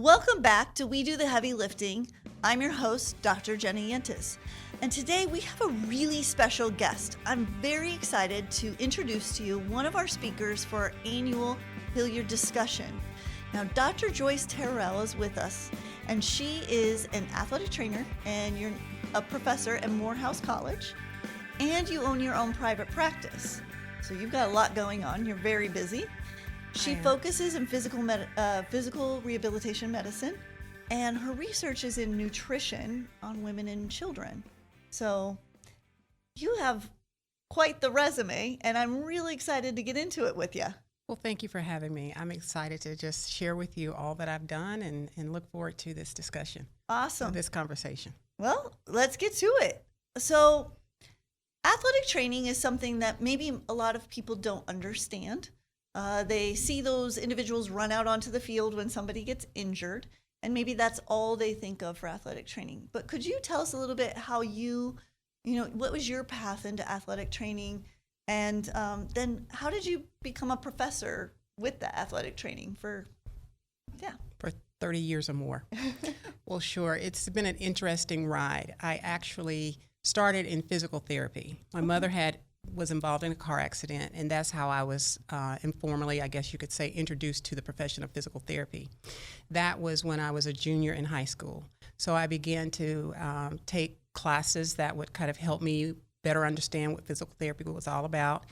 Welcome back to We Do the Heavy Lifting. I'm your host, Dr. Jenny Yentis. And today we have a really special guest. I'm very excited to introduce to you one of our speakers for our annual Hilliard discussion. Now, Dr. Joyce Terrell is with us, and she is an athletic trainer, and you're a professor at Morehouse College, and you own your own private practice. So you've got a lot going on. You're very busy. She focuses in physical rehabilitation medicine, and her research is in nutrition on women and children. So you have quite the resume, and I'm really excited to get into it with you. Well, thank you for having me. I'm excited to just share with you all that I've done and look forward to this discussion. Awesome. This conversation. Well, let's get to it. So athletic training is something that maybe a lot of people don't understand. They see those individuals run out onto the field when somebody gets injured, and maybe that's all they think of for athletic training. But could you tell us a little bit how what was your path into athletic training, and then how did you become a professor with the athletic training for 30 years or more? Well, sure. It's been an interesting ride. I actually started in physical therapy. My mother was involved in a car accident, and that's how I was informally, I guess you could say, introduced to the profession of physical therapy. That was when I was a junior in high school. So I began to take classes that would kind of help me better understand what physical therapy was all about,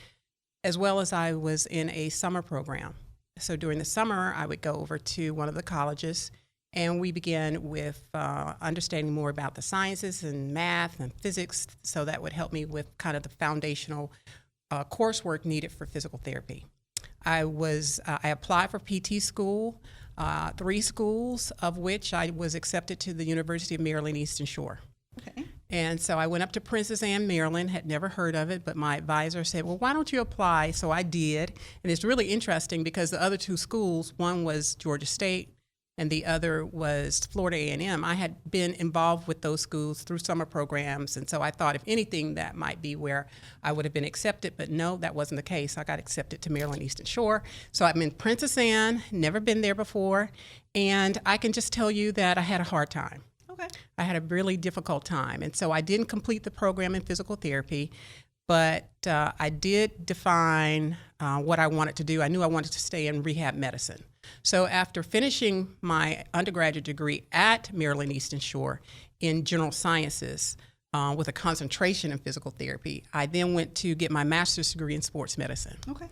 as well as I was in a summer program. So during the summer, I would go over to one of the colleges, and we began with understanding more about the sciences and math and physics, so that would help me with kind of the foundational coursework needed for physical therapy. I applied for PT school, 3 schools, of which I was accepted to the University of Maryland Eastern Shore. Okay. And so I went up to Princess Anne, Maryland, had never heard of it, but my advisor said, well, why don't you apply? So I did. And it's really interesting because the other 2 schools, one was Georgia State, and the other was Florida A&M. I had been involved with those schools through summer programs, and so I thought, if anything, that might be where I would have been accepted, but no, that wasn't the case. I got accepted to Maryland Eastern Shore. So I'm in Princess Anne, never been there before, and I can just tell you that I had a hard time. Okay. I had a really difficult time, and so I didn't complete the program in physical therapy, but I did define what I wanted to do. I knew I wanted to stay in rehab medicine. So after finishing my undergraduate degree at Maryland Eastern Shore in general sciences with a concentration in physical therapy, I then went to get my master's degree in sports medicine. Okay.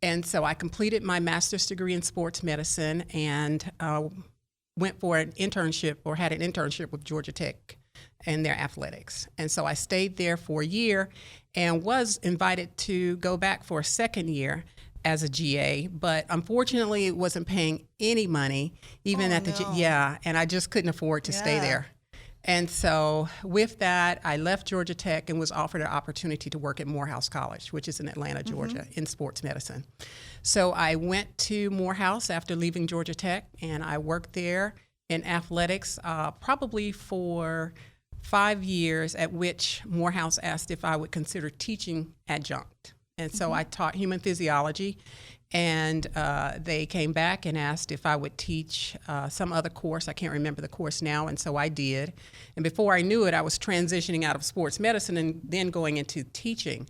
And so I completed my master's degree in sports medicine and went for an internship, or had an internship with Georgia Tech and their athletics. And so I stayed there for a year and was invited to go back for a second year as a GA, but unfortunately it wasn't paying any money, even and I just couldn't afford to stay there. And so with that, I left Georgia Tech and was offered an opportunity to work at Morehouse College, which is in Atlanta, Georgia, in sports medicine. So I went to Morehouse after leaving Georgia Tech, and I worked there in athletics probably for 5 years, at which Morehouse asked if I would consider teaching adjunct. And so I taught human physiology, and they came back and asked if I would teach some other course. I can't remember the course now, and so I did. And before I knew it, I was transitioning out of sports medicine and then going into teaching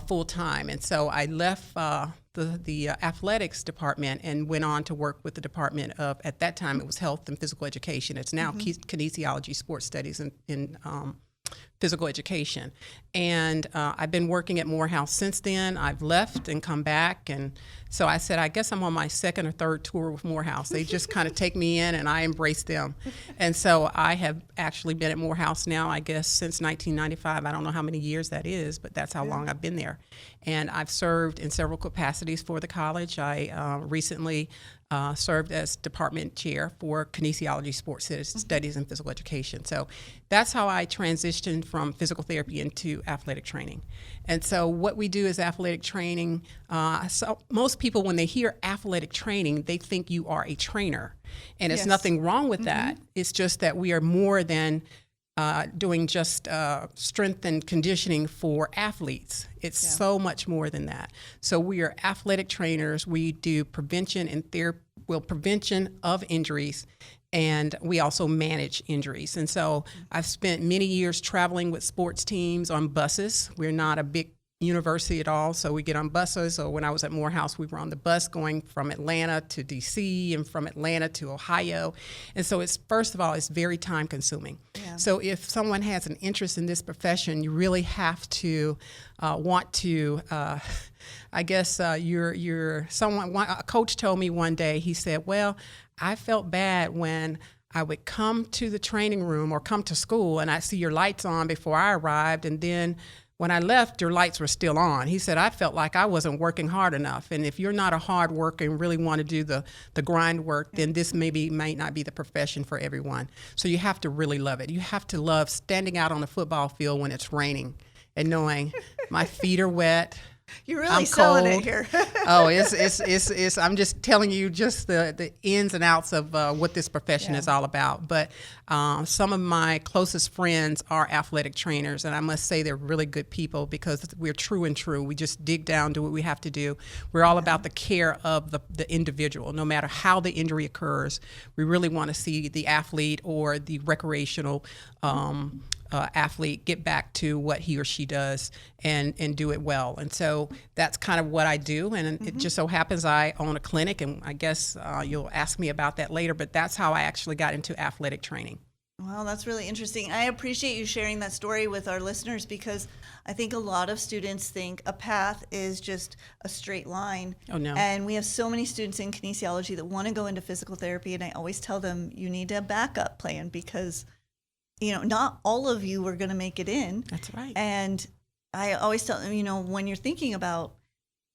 full time. And so I left the athletics department and went on to work with the department of, at that time, it was health and physical education. It's now kinesiology, sports studies, in physical education. And I've been working at Morehouse since then. I've left and come back. And so I said, I guess I'm on my 2nd or 3rd tour with Morehouse. They just kind of take me in and I embrace them. And so I have actually been at Morehouse now, I guess, since 1995. I don't know how many years that is, but that's how long I've been there. And I've served in several capacities for the college. I recently served as department chair for kinesiology, sports studies, and physical education. So that's how I transitioned from physical therapy into athletic training. And so what we do is athletic training. So most people, when they hear athletic training, they think you are a trainer. And it's nothing wrong with that. It's just that we are more than doing just strength and conditioning for athletes. It's so much more than that. So we are athletic trainers. We do prevention and prevention of injuries And we also manage injuries. And so I've spent many years traveling with sports teams on buses. We're not a big university at all, so we get on buses. So when I was at Morehouse, we were on the bus going from Atlanta to DC and from Atlanta to Ohio. And so it's, first of all, it's very time consuming. Yeah. So if someone has an interest in this profession, you really have to want to, I guess a coach told me one day, he said, well, I felt bad when I would come to the training room or come to school and I'd see your lights on before I arrived, and then when I left, your lights were still on. He said, I felt like I wasn't working hard enough. And if you're not a hard worker and really want to do the grind work, then this might not be the profession for everyone. So you have to really love it. You have to love standing out on the football field when it's raining and knowing my feet are wet. You're really I'm selling cold. it here. Oh, it's. I'm just telling you just the ins and outs of what this profession is all about. But some of my closest friends are athletic trainers, and I must say they're really good people because we're true and true. We just dig down, do what we have to do. We're all about the care of the individual, no matter how the injury occurs. We really want to see the athlete or the recreational athlete get back to what he or she does and do it well. And so that's kind of what I do. And it just so happens I own a clinic, and I guess you'll ask me about that later, but that's how I actually got into athletic training. Well, that's really interesting. I appreciate you sharing that story with our listeners because I think a lot of students think a path is just a straight line. Oh, no. And we have so many students in kinesiology that want to go into physical therapy, and I always tell them you need a backup plan because not all of you are going to make it in. That's right. And I always tell them, when you're thinking about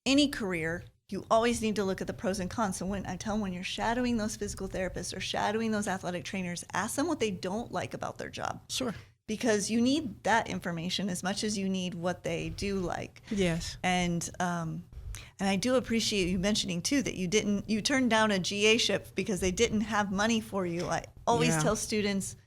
any career, you always need to look at the pros and cons. So when I tell them when you're shadowing those physical therapists or shadowing those athletic trainers, ask them what they don't like about their job. Sure. Because you need that information as much as you need what they do like. Yes. And I do appreciate you mentioning too that you turned down a GA ship because they didn't have money for you. I always tell students,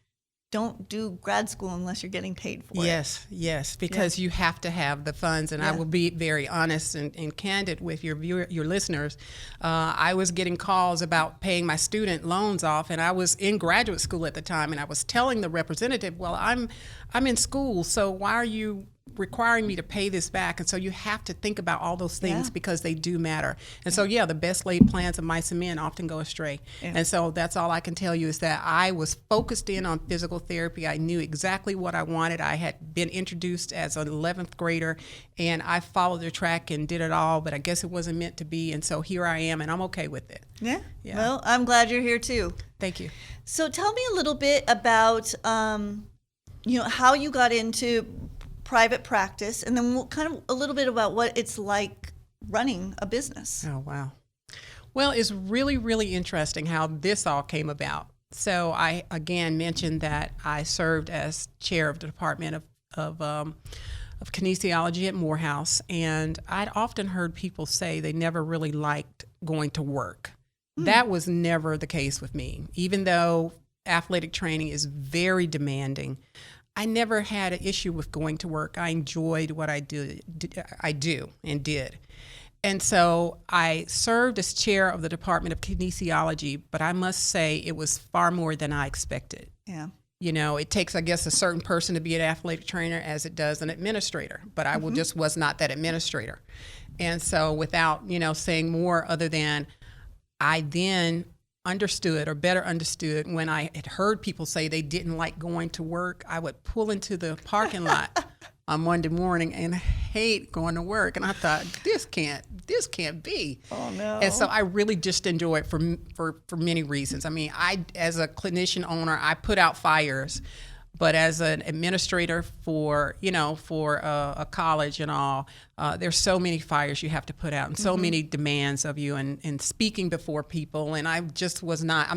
don't do grad school unless you're getting paid for it. Yes, because you have to have the funds. And I will be very honest and candid with your listeners. I was getting calls about paying my student loans off, and I was in graduate school at the time, and I was telling the representative, well, I'm in school, so why are you requiring me to pay this back? And so you have to think about all those things because they do matter. And so, the best laid plans of mice and men often go astray. Yeah. And so that's all I can tell you is that I was focused in on physical therapy. I knew exactly what I wanted. I had been introduced as an 11th grader, and I followed the track and did it all, but I guess it wasn't meant to be. And so here I am, and I'm okay with it. Yeah. Well, I'm glad you're here too. Thank you. So tell me a little bit about, how you got into private practice, and then we'll kind of a little bit about what it's like running a business. Oh, wow. Well, it's really, really interesting how this all came about. So I, again, mentioned that I served as chair of the Department of Kinesiology at Morehouse, and I'd often heard people say they never really liked going to work. That was never the case with me. Even though athletic training is very demanding, I never had an issue with going to work. I enjoyed what I do and did. And so I served as chair of the Department of Kinesiology, but I must say it was far more than I expected. Yeah. It takes, I guess, a certain person to be an athletic trainer as it does an administrator, but I just was not that administrator. And so without, saying more other than I then understood, or better understood, when I had heard people say they didn't like going to work, I would pull into the parking lot on Monday morning and hate going to work. And I thought, this can't be. Oh no. And so I really just enjoy it for many reasons. I mean, as a clinician owner, I put out fires, but as an administrator for a college and all, there's so many fires you have to put out and so many demands of you and speaking before people. And I'm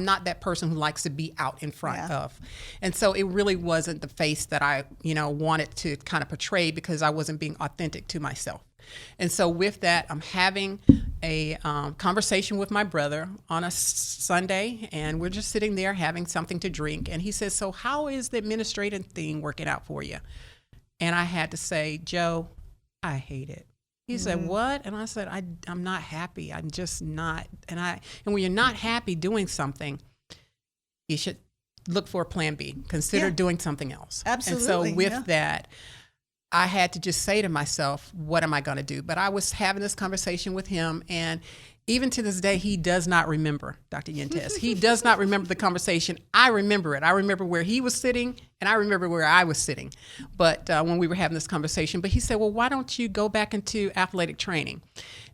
not that person who likes to be out in front of. And so it really wasn't the face that I, wanted to kind of portray because I wasn't being authentic to myself. And so with that, I'm having a conversation with my brother on a Sunday, and we're just sitting there having something to drink. And he says, so how is the administrative thing working out for you? And I had to say, Joe, I hate it. He said, what? And I said, I'm not happy. I'm just not. And when you're not happy doing something, you should look for a plan B. Consider doing something else. Absolutely. And so with that, I had to just say to myself, what am I going to do? But I was having this conversation with him, and even to this day, he does not remember, Dr. Yentes. He does not remember the conversation. I remember it. I remember where he was sitting, and I remember where I was sitting. But when we were having this conversation, but he said, well, why don't you go back into athletic training?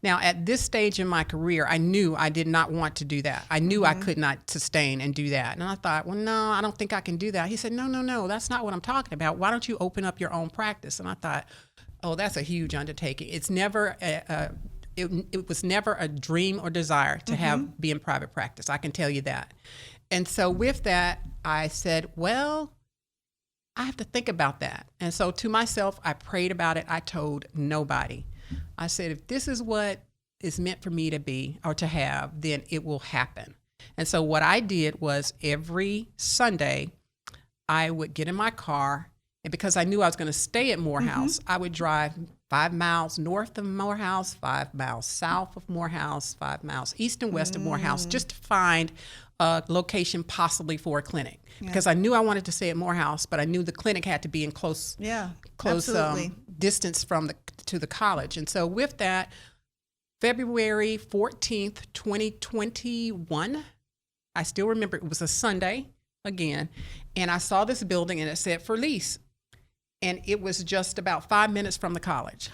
Now, at this stage in my career, I knew I did not want to do that. I knew I could not sustain and do that. And I thought, well, no, I don't think I can do that. He said, no, that's not what I'm talking about. Why don't you open up your own practice? And I thought, oh, that's a huge undertaking. It's never it was never a dream or desire to be in private practice. I can tell you that. And so with that, I said, well, I have to think about that. And so to myself, I prayed about it. I told nobody. I said, if this is what is meant for me to be or to have, then it will happen. And so what I did was every Sunday, I would get in my car, and because I knew I was going to stay at Morehouse, I would drive 5 miles north of Morehouse, 5 miles south of Morehouse, 5 miles east and west of Morehouse, just to find a location possibly for a clinic. Because I knew I wanted to stay at Morehouse, but I knew the clinic had to be in close distance from to the college. And so with that, February 14th, 2021, I still remember it was a Sunday again, and I saw this building and it said for lease. And it was just about 5 minutes from the college.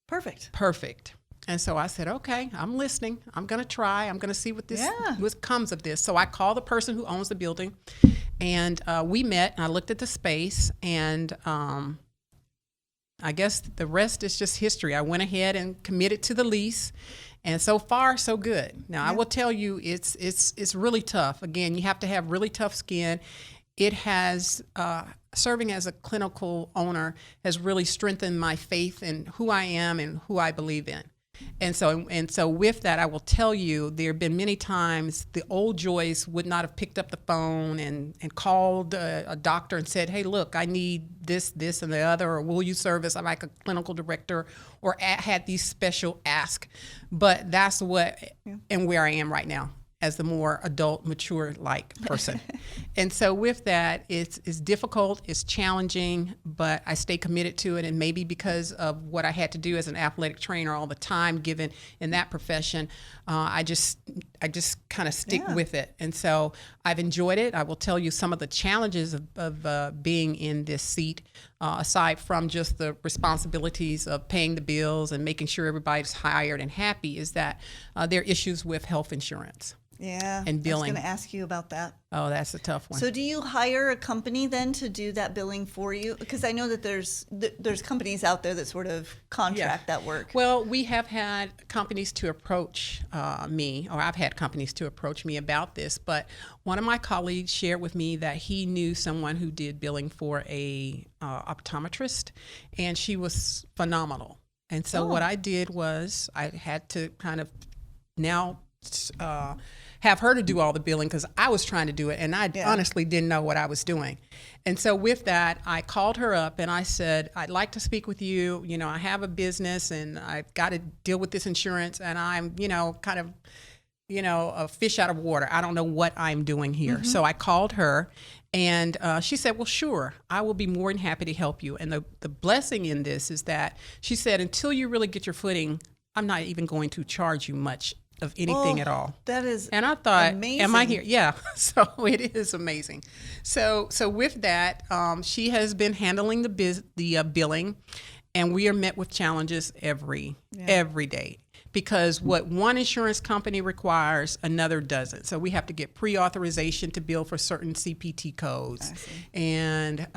Perfect. And so I said, okay, I'm listening. I'm going to try. I'm going to see what what comes of this. So I called the person who owns the building, and we met, and I looked at the space, and I guess the rest is just history. I went ahead and committed to the lease, and so far, so good. Now, I will tell you, it's really tough. Again, you have to have really tough skin. It has, serving as a clinical owner has really strengthened my faith in who I am and who I believe in. And so with that, I will tell you, there have been many times the old Joyce would not have picked up the phone and called a doctor and said, hey, look, I need this, and the other, or will you service? I'm like a clinical director, or had these special asks. But that's what and where I am right now, as the more adult, mature-like person. And so with that, it's difficult, it's challenging, but I stay committed to it. And maybe because of what I had to do as an athletic trainer all the time, given in that profession, I just kind of stick with it. And so I've enjoyed it. I will tell you some of the challenges of being in this seat, aside from just the responsibilities of paying the bills and making sure everybody's hired and happy, is that there are issues with health insurance. And billing. I was going to ask you about that. Oh, that's a tough one. So do you hire a company then to do that billing for you? Because I know that there's companies out there that sort of contract that work. Well, we have had companies to approach me, or I've had companies to approach me about this, but one of my colleagues shared with me that he knew someone who did billing for a optometrist, and she was phenomenal. And so what I did was I had to kind of now have her to do all the billing, because I was trying to do it, and I honestly didn't know what I was doing. And so with that, I called her up and I said, I'd like to speak with you. You know, I have a business and I've got to deal with this insurance, and I'm, kind of, a fish out of water. I don't know what I'm doing here. So I called her, and she said, well, sure, I will be more than happy to help you. And the blessing in this is that she said, until you really get your footing, I'm not even going to charge you much of anything at all. That is And I thought, amazing. am I here? Yeah. So it is amazing. So with that, she has been handling the billing, and we are met with challenges every day, because what one insurance company requires, another doesn't. So we have to get pre-authorization to bill for certain CPT codes. And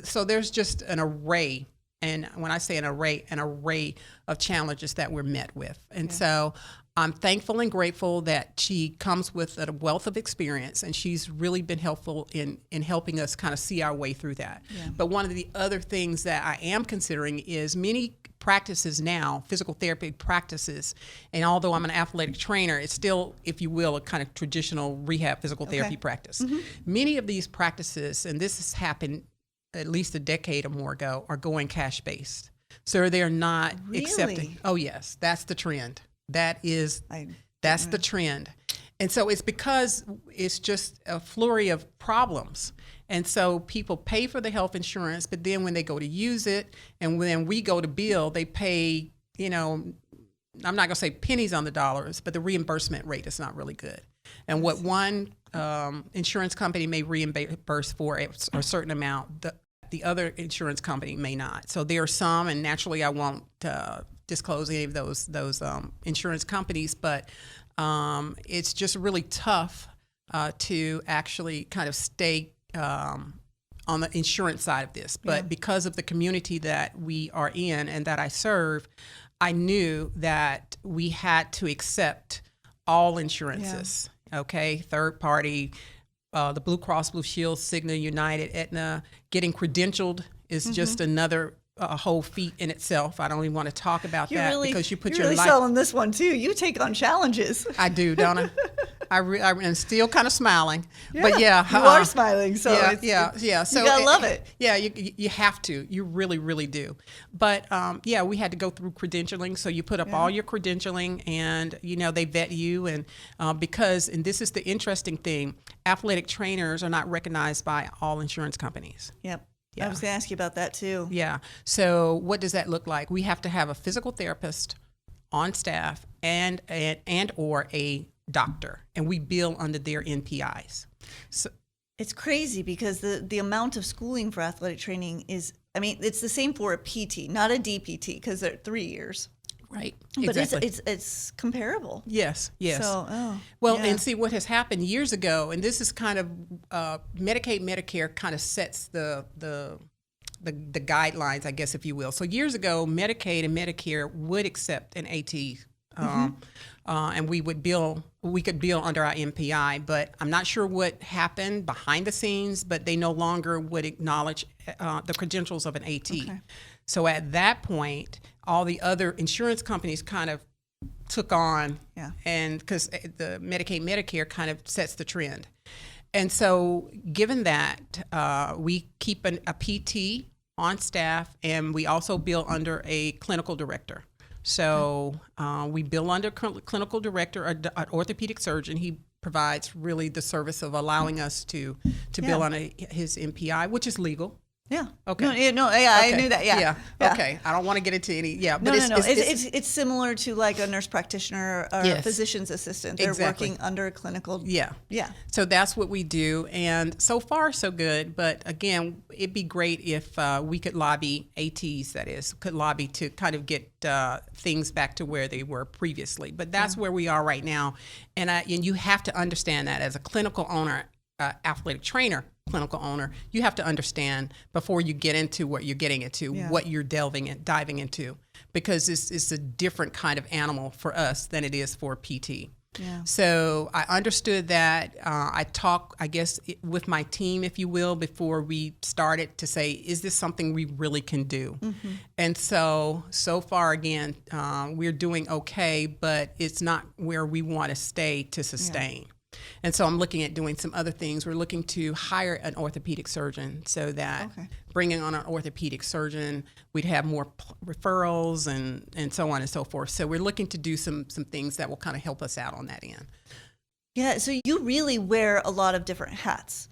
so there's just an array. And when I say an array of challenges that we're met with. And so I'm thankful and grateful that she comes with a wealth of experience, and she's really been helpful in helping us kind of see our way through that. But one of the other things that I am considering is many practices now, physical therapy practices, and although I'm an athletic trainer, it's still, if you will, a kind of traditional rehab physical therapy practice. Many of these practices, and this has happened at least a decade or more ago, are going cash-based. So they're not accepting. Oh, yes, that's the trend. That's the trend. And so it's because it's just a flurry of problems. And so people pay for the health insurance, but then when they go to use it and when we go to bill, they pay, I'm not going to say pennies on the dollars, but the reimbursement rate is not really good. And what one insurance company may reimburse for a certain amount, the other insurance company may not. So there are some, and naturally I won't disclose any of those insurance companies, but it's just really tough to actually kind of stay on the insurance side of this. But because of the community that we are in and that I serve, I knew that we had to accept all insurances, okay? Third party, the Blue Cross Blue Shield, Cigna, United, Aetna. Getting credentialed is just another whole feat in itself. I don't even want to talk about that because you put your life. You're really selling this one too. You take on challenges. I do, don't I? I'm still kind of smiling, but you are smiling. So So you gotta love it. Yeah, you have to. You really, really do. But we had to go through credentialing. So you put up all your credentialing, and they vet you, and and this is the interesting thing: athletic trainers are not recognized by all insurance companies. Yep. Yeah. I was going to ask you about that too. Yeah. So what does that look like? We have to have a physical therapist on staff and or a doctor, and we bill under their NPIs. So it's crazy because the amount of schooling for athletic training is, it's the same for a PT, not a DPT, because they're 3 years. Right. But exactly. it's comparable. Yes. So, and see what has happened years ago, and this is kind of Medicaid, Medicare kind of sets the guidelines, I guess, if you will. So years ago, Medicaid and Medicare would accept an AT, and we could bill under our MPI, but I'm not sure what happened behind the scenes, but they no longer would acknowledge the credentials of an AT. Okay. So at that point, all the other insurance companies kind of took on, and because the Medicaid, Medicare kind of sets the trend. And so given that, we keep a PT on staff, and we also bill under a clinical director. So we bill under clinical director, an orthopedic surgeon. He provides really the service of allowing us to bill on his MPI, which is legal. Yeah. Okay. I knew that. Yeah. Okay. I don't want to get into any. Yeah. But it's similar to like a nurse practitioner or a physician's assistant. They're working under a clinical. Yeah. Yeah. So that's what we do, and so far so good. But again, it'd be great if we could lobby ATs. That is, could lobby to kind of get things back to where they were previously. But that's where we are right now, and you have to understand that as a clinical owner, athletic trainer. Clinical owner, you have to understand before you get into what you're getting into, what you're diving into, because it's a different kind of animal for us than it is for PT. Yeah. So I understood that. I talked, I guess, with my team, if you will, before we started to say, is this something we really can do? Mm-hmm. And so far, again, we're doing okay, but it's not where we want to stay to sustain. Yeah. And so I'm looking at doing some other things. We're looking to hire an orthopedic surgeon so that bringing on an orthopedic surgeon, we'd have more referrals and so on and so forth. So we're looking to do some things that will kind of help us out on that end. Yeah, so you really wear a lot of different hats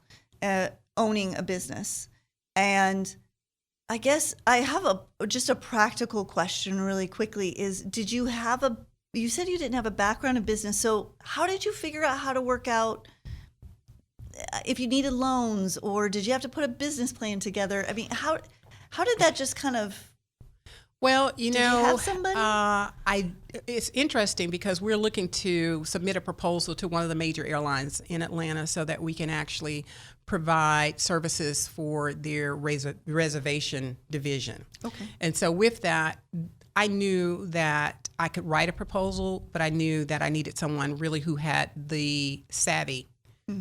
owning a business. And I guess I have just a practical question really quickly is, you said you didn't have a background in business, so how did you figure out how to work out if you needed loans, or did you have to put a business plan together? I mean, how did that just kind of? Well, did you have somebody? It's interesting because we're looking to submit a proposal to one of the major airlines in Atlanta so that we can actually provide services for their reservation division. Okay. And so with that, I knew that I could write a proposal, but I knew that I needed someone really who had the savvy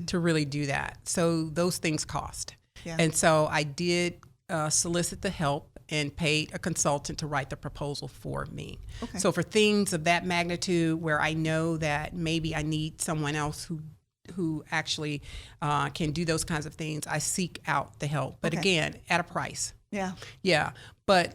to really do that. So those things cost. Yeah. And so I did solicit the help and paid a consultant to write the proposal for me. Okay. So for things of that magnitude where I know that maybe I need someone else who actually can do those kinds of things, I seek out the help. But again, at a price. Yeah. Yeah. But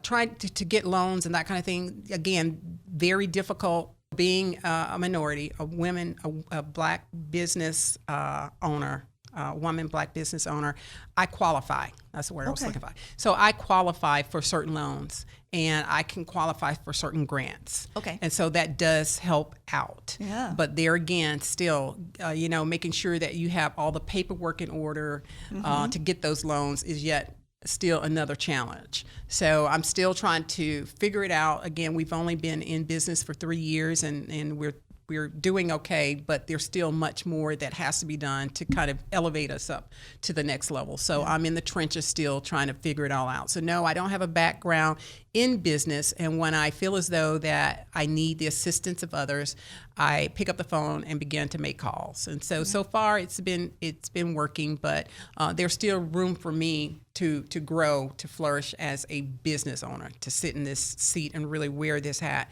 trying to get loans and that kind of thing, again, very difficult being a minority, a black business owner, woman, black business owner, I qualify. That's the word I was looking for. So I qualify for certain loans, and I can qualify for certain grants. Okay. And so that does help out. Yeah. But there again, still, making sure that you have all the paperwork in order to get those loans is yet still another challenge. So I'm still trying to figure it out. Again, we've only been in business for 3 years, and we're doing okay, but there's still much more that has to be done to kind of elevate us up to the next level. So I'm in the trenches still trying to figure it all out. So no, I don't have a background in business, and when I feel as though that I need the assistance of others, I pick up the phone and begin to make calls. And so far it's been working, but there's still room for me to grow, to flourish as a business owner, to sit in this seat and really wear this hat.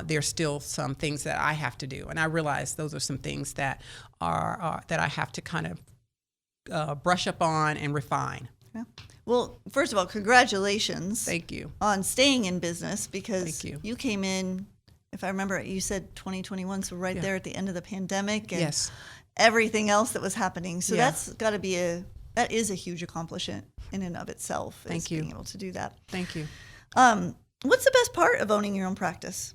There's still some things that I have to do, and I realize those are some things that are that I have to kind of brush up on and refine. Yeah. Well, first of all, congratulations. Thank you. On staying in business, because Thank you. You came in, if I remember, you said 2021, so right there at the end of the pandemic and everything else that was happening. So that's got to be that is a huge accomplishment in and of itself. Thank you. Being able to do that. Thank you. What's the best part of owning your own practice?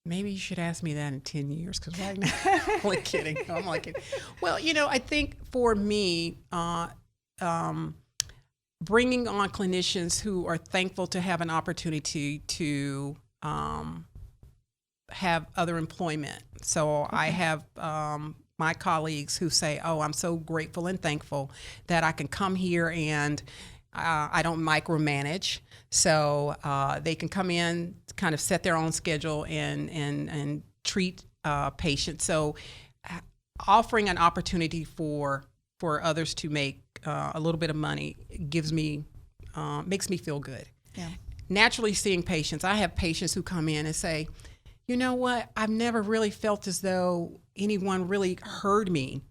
Maybe you should ask me that in 10 years, because right now, I'm only kidding. I'm only kidding. Well, I think for me, bringing on clinicians who are thankful to have an opportunity to have other employment. So I have my colleagues who say, oh, I'm so grateful and thankful that I can come here and I don't micromanage. So they can come in, kind of set their own schedule and treat patients. So offering an opportunity for others to make a little bit of money makes me feel good. Yeah. Naturally seeing patients, I have patients who come in and say, you know what, I've never really felt as though anyone really heard me.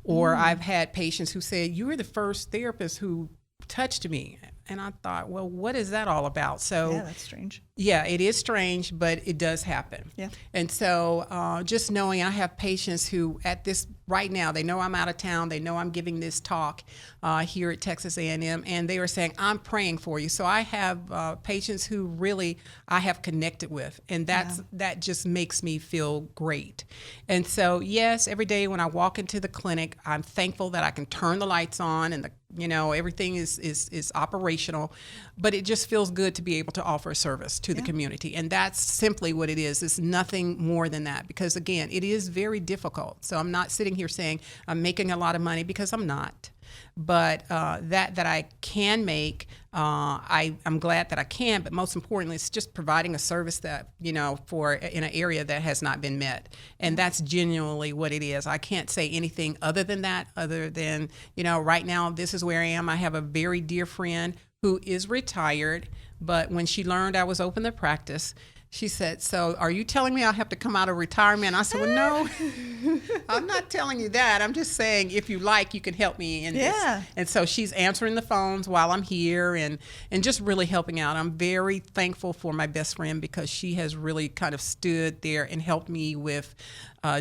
Or I've had patients who said, you were the first therapist who touched me. And I thought, well, what is that all about? So yeah, that's strange. Yeah, it is strange, but it does happen. Yeah. And so just knowing I have patients who at this right now, they know I'm out of town. They know I'm giving this talk here at Texas A&M, and they were saying, I'm praying for you. So I have patients who really I have connected with, and that just makes me feel great. And so, yes, every day when I walk into the clinic, I'm thankful that I can turn the lights on and everything is operational, but it just feels good to be able to offer a service to the community. And that's simply what it is. It's nothing more than that, because again, it is very difficult. So I'm not sitting here saying I'm making a lot of money, because I'm not. But that I can make, I'm glad that I can. But most importantly, it's just providing a service that for in an area that has not been met, and that's genuinely what it is. I can't say anything other than that. Other than right now, this is where I am. I have a very dear friend who is retired, but when she learned I was open to practice, she said, so are you telling me I have to come out of retirement? I said, well, no, I'm not telling you that. I'm just saying, if you like, you can help me in this. And so she's answering the phones while I'm here and just really helping out. I'm very thankful for my best friend, because she has really kind of stood there and helped me with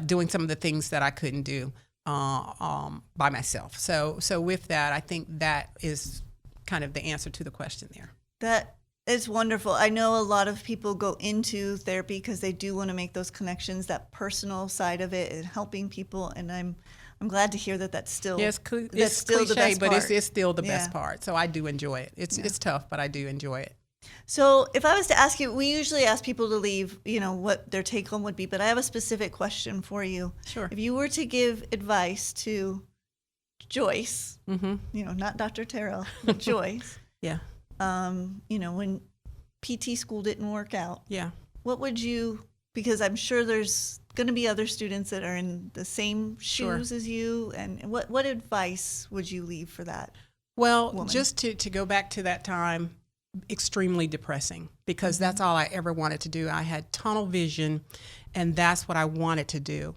doing some of the things that I couldn't do by myself. So with that, I think that is kind of the answer to the question there. That is wonderful. I know a lot of people go into therapy because they do want to make those connections, that personal side of it and helping people. And I'm glad to hear that that's still it's still cliche, the best but part. it's still the best part. So I do enjoy it. It's tough, but I do enjoy it. So if I was to ask you, we usually ask people to leave, what their take home would be, but I have a specific question for you. Sure. If you were to give advice to Joyce, not Dr. Terrell, but Joyce. Yeah. When PT school didn't work out. Yeah. What would you, because I'm sure there's going to be other students that are in the same shoes as you, and what advice would you leave for that? Well, woman? Just to go back to that time, extremely depressing, because that's all I ever wanted to do. I had tunnel vision, and that's what I wanted to do.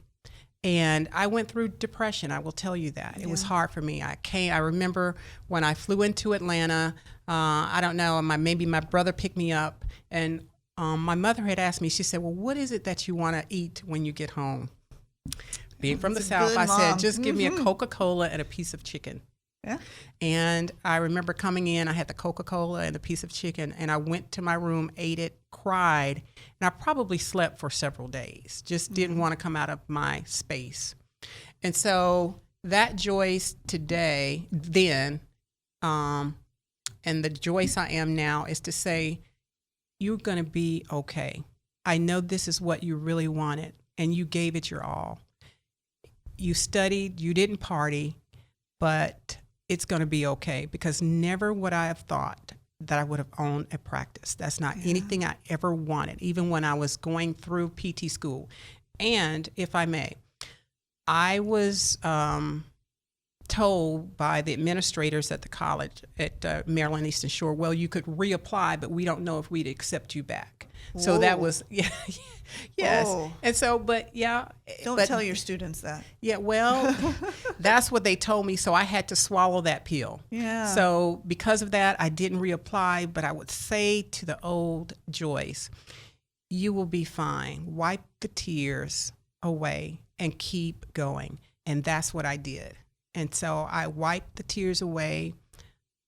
And I went through depression, I will tell you that. It was hard for me. I remember when I flew into Atlanta, I don't know, maybe my brother picked me up, and my mother had asked me, she said, well, what is it that you want to eat when you get home? Being from the South, I said, just give me a Coca-Cola and a piece of chicken. Yeah. And I remember coming in, I had the Coca-Cola and a piece of chicken, and I went to my room, ate it, cried, and I probably slept for several days. Just didn't want to come out of my space. And so that Joyce then, and the Joyce I am now is to say, you're going to be okay. I know this is what you really wanted, and you gave it your all. You studied, you didn't party, but it's going to be okay, because never would I have thought that I would have owned a practice. That's not anything I ever wanted, even when I was going through PT school. And if I may, I was told by the administrators at the college at Maryland Eastern Shore, well, you could reapply, but we don't know if we'd accept you back. Whoa. So that was, yes. Whoa. And so, Don't tell your students that. Yeah, well, that's what they told me, so I had to swallow that pill. Yeah. So because of that, I didn't reapply, but I would say to the old Joyce, you will be fine. Wipe the tears away and keep going. And that's what I did. And so I wiped the tears away.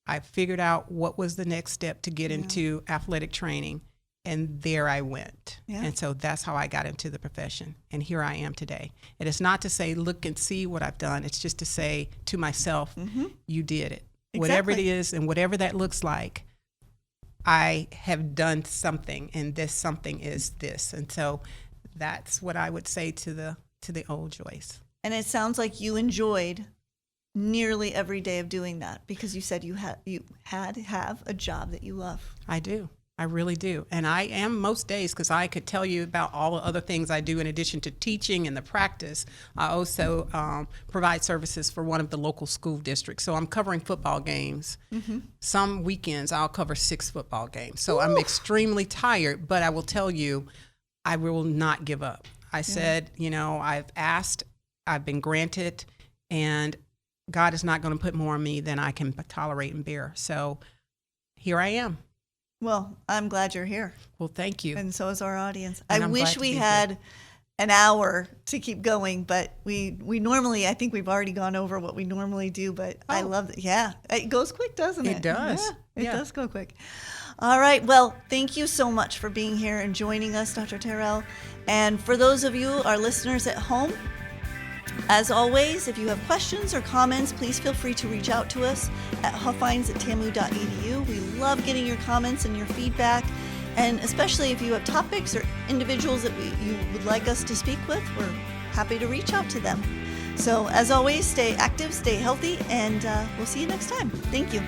I figured out what was the next step to get into athletic training. And there I went. Yeah. And so that's how I got into the profession. And here I am today. And it's not to say, look and see what I've done. It's just to say to myself, you did it. Exactly. Whatever it is and whatever that looks like, I have done something, and this something is this. And so that's what I would say to the old Joyce. And it sounds like you enjoyed nearly every day of doing that, because you said you had to have a job that you love. I do. I really do. And I am most days, because I could tell you about all the other things I do in addition to teaching and the practice. I also provide services for one of the local school districts. So I'm covering football games. Some weekends I'll cover 6 football games. So I'm extremely tired, but I will tell you, I will not give up. I said, I've asked, I've been granted, and God is not going to put more on me than I can tolerate and bear. So here I am. Well, I'm glad you're here. Well, thank you. And so is our audience. I wish we had an hour to keep going, but we normally, I think we've already gone over what we normally do, but I love it. Yeah, it goes quick, doesn't it? It does. Yeah, it does go quick. All right. Well, thank you so much for being here and joining us, Dr. Terrell. And for those of you, our listeners at home, as always, if you have questions or comments, please feel free to reach out to us at huffines@tamu.edu. We love getting your comments and your feedback, and especially if you have topics or individuals that you would like us to speak with, we're happy to reach out to them. So as always, stay active, stay healthy, and we'll see you next time. Thank you.